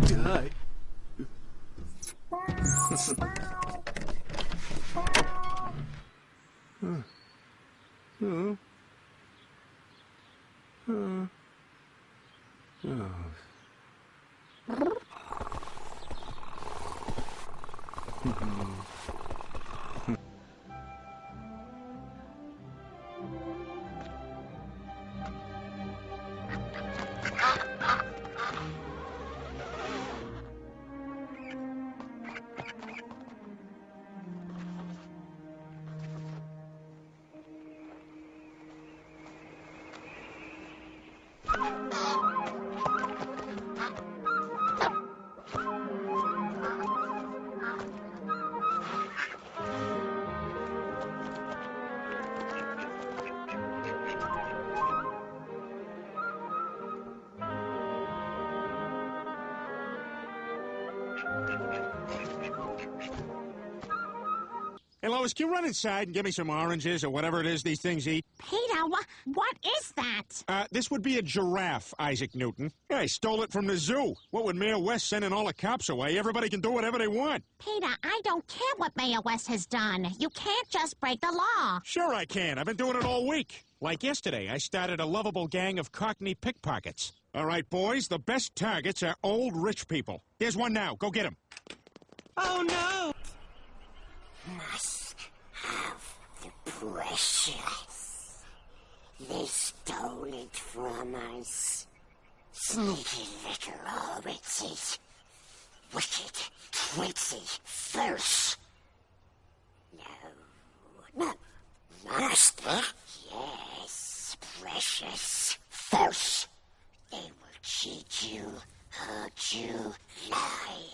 Die. Hey, Lois, can you run inside and give me some oranges or whatever it is these things eat? Peter, what is that? This would be a giraffe, Isaac Newton. Yeah, I stole it from the zoo. What with Mayor West sending all the cops away, everybody can do whatever they want. Peter, I don't care what Mayor West has done. You can't just break the law. Sure I can. I've been doing it all week. Like yesterday, I started a lovable gang of Cockney pickpockets. All right, boys, the best targets are old rich people. Here's one now. Go get him. Oh, no! Must have the precious. They stole it from us. Sneaky little hobbitses. Wicked, twitzy, false. No, master. Yes, precious, false. They will cheat you, hurt you, lie.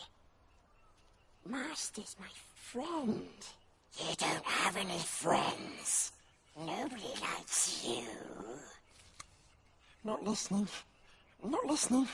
Master's my friend. You don't have any friends. Nobody likes you. Not listening. Not listening.